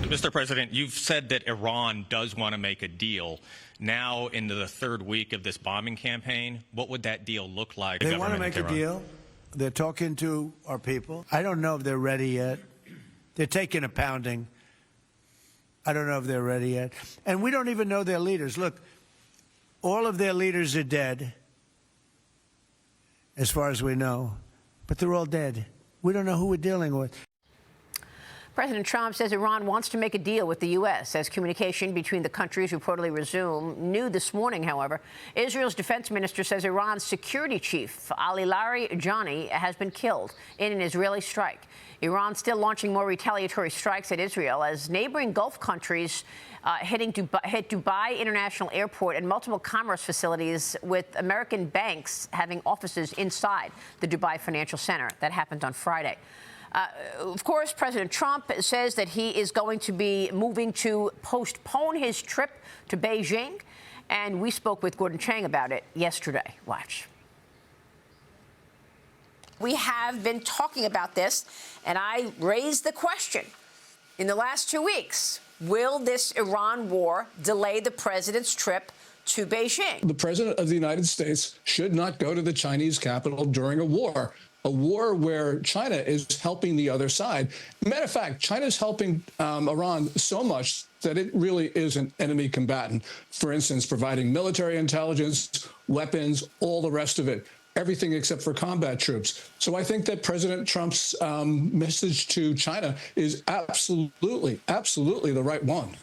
Mr. President, you've said that Iran does want to make a deal. Now, into the third week of this bombing campaign, what would that deal look like? They want to make a deal. They're talking to our people. I don't know if they're ready yet. They're taking a pounding. I don't know if they're ready yet. And we don't even know their leaders. Look, all of their leaders are dead, as far as we know. But they're all dead. We don't know who we're dealing with. President Trump says Iran wants to make a deal with the U.S. as communication between the countries reportedly resume. New this morning, however, Israel's defense minister says Iran's security chief, Ali Larijani, has been killed in an Israeli strike. Iran still launching more retaliatory strikes at Israel as neighboring Gulf countries hit Dubai International Airport and multiple commerce facilities, with American banks having offices inside the Dubai Financial Center. That happened on Friday. Of course, President Trump says that he is going to be moving to postpone his trip to Beijing, and we spoke with Gordon Chang about it yesterday. Watch. We have been talking about this, and I raised the question in the last 2 weeks. Will this Iran war delay the president's trip to Beijing? The president of the United States should not go to the Chinese capital during a war where China is helping the other side. Matter of fact, China's helping Iran so much that it really is an enemy combatant. For instance, providing military intelligence, weapons, all the rest of it, everything except for combat troops. So I think that President Trump's message to China is absolutely the right one.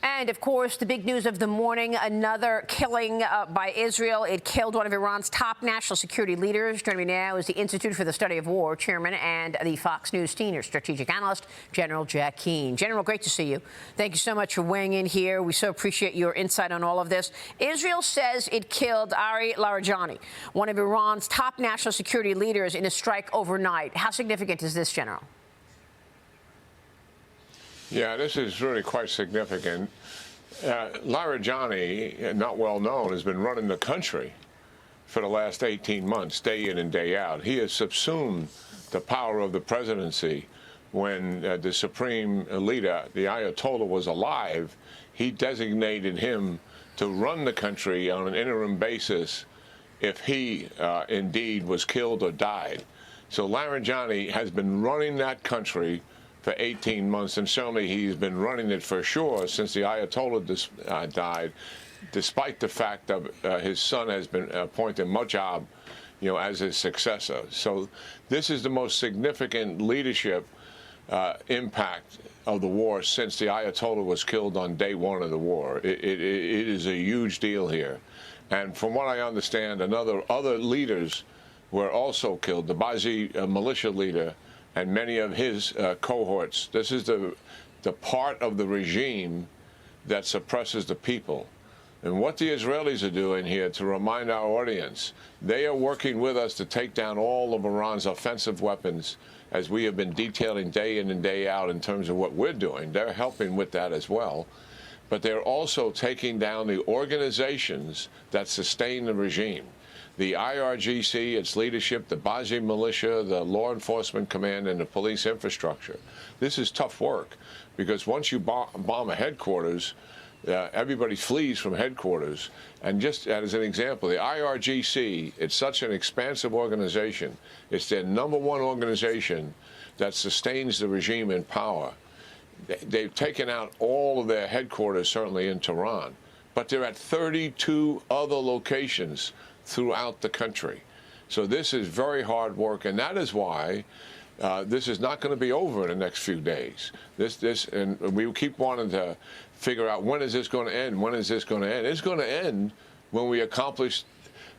And, of course, the big news of the morning, another killing by Israel. It killed one of Iran's top national security leaders. Joining me now is the Institute for the Study of War chairman and the Fox News senior strategic analyst, General Jack Keane. General, great to see you. Thank you so much for weighing in here. We so appreciate your insight on all of this. Israel says it killed Ali Larijani, one of Iran's top national security leaders, in a strike overnight. How significant is this, General? Yeah, this is really quite significant. Larijani, not well known, has been running the country for the last 18 months, day in and day out. He has subsumed the power of the presidency. When the supreme leader, the Ayatollah, was alive, he designated him to run the country on an interim basis if he indeed was killed or died. So Larijani has been running that country for 18 months, and certainly he's been running it for sure since the Ayatollah died, despite the fact that his son has been appointed Mujab, as his successor. So this is the most significant leadership impact of the war since the Ayatollah was killed on day one of the war. It is a huge deal here. And from what I understand, other leaders were also killed. The Bazi militia leader and many of his cohorts. This is the part of the regime that suppresses the people. And what the Israelis are doing here, to remind our audience, they are working with us to take down all of Iran's offensive weapons, as we have been detailing day in and day out in terms of what we're doing. They're helping with that as well. But they're also taking down the organizations that sustain the regime. The IRGC, its leadership, the Bazi militia, the law enforcement command, and the police infrastructure. This is tough work, because once you bomb a headquarters, everybody flees from headquarters. And just as an example, the IRGC, it's such an expansive organization. It's their #1 organization that sustains the regime in power. They've taken out all of their headquarters, certainly in Tehran, but they're at 32 other locations throughout the country. So this is very hard work, and that is why this is not going to be over in the next few days. And we keep wanting to figure out, when is this going to end? When is this going to end? It's going to end when we accomplish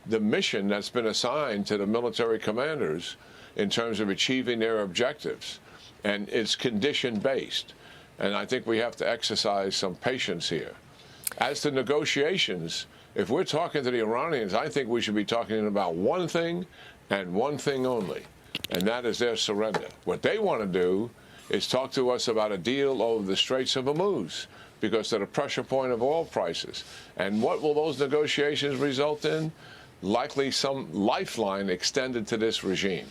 the mission that's been assigned to the military commanders in terms of achieving their objectives. And it's condition-based. And I think we have to exercise some patience here. As to negotiations, if we're talking to the Iranians, I think we should be talking about one thing and one thing only, and that is their surrender. What they want to do is talk to us about a deal over the Straits of Hormuz, because they're the pressure point of oil prices. And what will those negotiations result in? Likely some lifeline extended to this regime.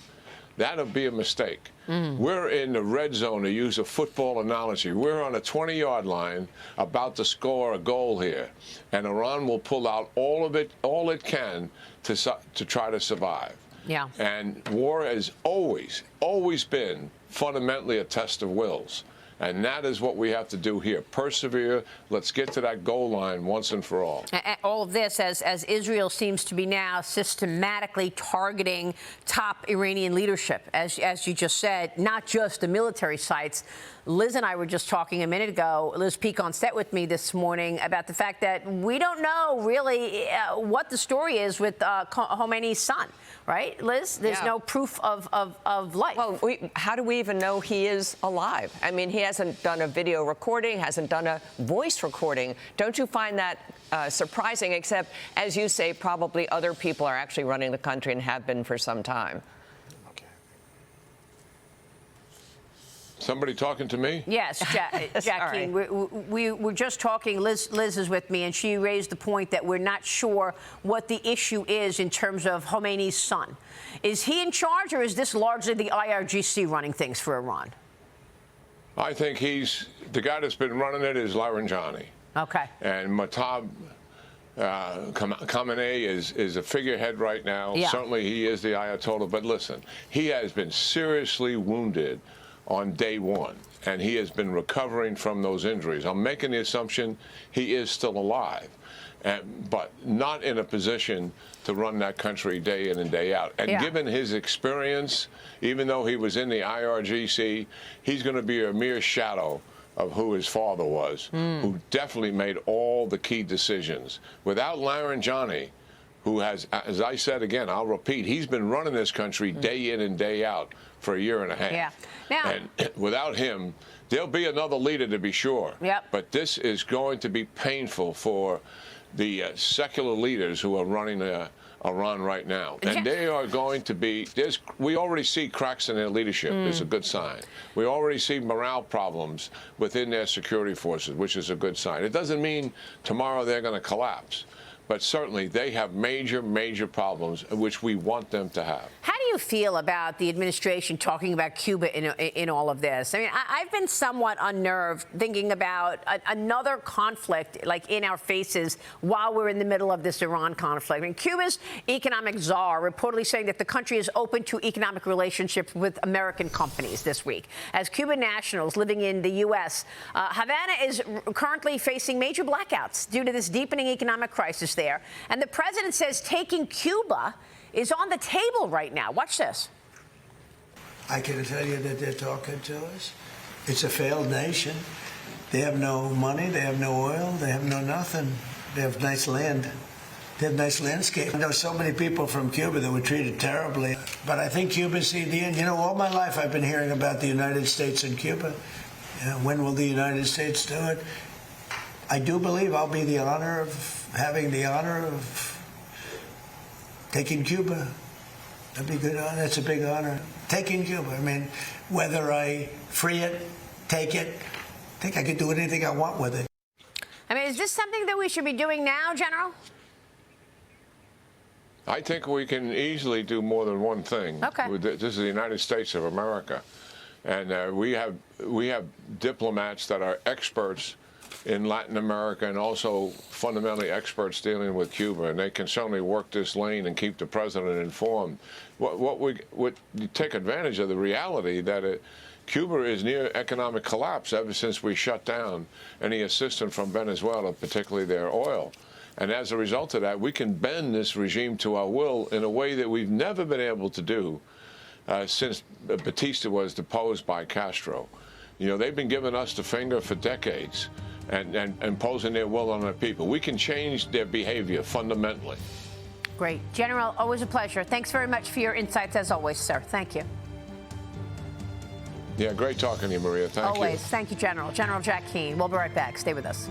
that'll be a mistake. We're in the red zone, to use a football analogy. We're on a 20-yard line about to score a goal here, and Iran will pull out all it can to try to survive. Yeah. And war has always been fundamentally a test of wills. And that is what we have to do here. Persevere. Let's get to that goal line once and for all. All of this as Israel seems to be now systematically targeting top Iranian leadership, as you just said, not just the military sites. Liz and I were just talking a minute ago, Liz Peek on set with me this morning, about the fact that we don't know really what the story is with Khamenei's son, right, Liz? There's no proof of life. Well, how do we even know he is alive? I mean, he hasn't done a video recording, hasn't done a voice recording. Don't you find that surprising, except, as you say, probably other people are actually running the country and have been for some time? Somebody talking to me? Yes, Jack Keane. We were just talking. Liz is with me, and she raised the point that we're not sure what the issue is in terms of Khamenei's son. Is he in charge, or is this largely the IRGC running things for Iran? I think the guy that's been running it is Larijani. Okay. And Khamenei is a figurehead right now. Yeah. Certainly he is the Ayatollah. But listen, he has been seriously wounded on day one, and he has been recovering from those injuries. I'm making the assumption he is still alive, but not in a position to run that country day in and day out. And given his experience, even though he was in the IRGC, he's going to be a mere shadow of who his father was, who definitely made all the key decisions. Without Larijani, who has, as I said again, I'll repeat, he's been running this country day in and day out for a year and a half. Yeah. Now, and without him, there'll be another leader, to be sure. Yep. But this is going to be painful for the secular leaders who are running Iran right now. And they are going to be, we already see cracks in their leadership. It's a good sign. We already see morale problems within their security forces, which is a good sign. It doesn't mean tomorrow they're going to collapse. But certainly they have major, major problems, which we want them to have. How do you feel about the administration talking about Cuba in all of this? I mean, I've been somewhat unnerved thinking about another conflict like in our faces while we're in the middle of this Iran conflict. I mean, Cuba's economic czar reportedly saying that the country is open to economic relationships with American companies this week. As Cuban nationals living in the U.S., Havana is currently facing major blackouts due to this deepening economic crisis there. And the president says taking Cuba is on the table right now. Watch this. I can tell you that they're talking to us. It's a failed nation. They have no money. They have no oil. They have no nothing. They have nice land. They have nice landscape. I know so many people from Cuba that were treated terribly. But I think Cuba's seen the end. You know, all my life I've been hearing about the United States and Cuba. When will the United States do it? I do believe I'll be having the honor of taking Cuba. That'd be good. That's a big honor. Taking Cuba. I mean, whether I free it, take it, I think I can do anything I want with it. I mean, is this something that we should be doing now, General? I think we can easily do more than one thing. Okay. This is the United States of America, and we have diplomats that are experts in Latin America and also fundamentally experts dealing with Cuba, and they can certainly work this lane and keep the president informed. We take advantage of the reality that Cuba is near economic collapse ever since we shut down any assistance from Venezuela, particularly their oil. And as a result of that, we can bend this regime to our will in a way that we've never been able to do since Batista was deposed by Castro. You know, they've been giving us the finger for decades and imposing their will on our people. We can change their behavior fundamentally. Great. General, always a pleasure. Thanks very much for your insights, as always, sir. Thank you. Yeah, great talking to you, Maria. Thank you. Always. Thank you, General. General Jack Keane. We'll be right back. Stay with us.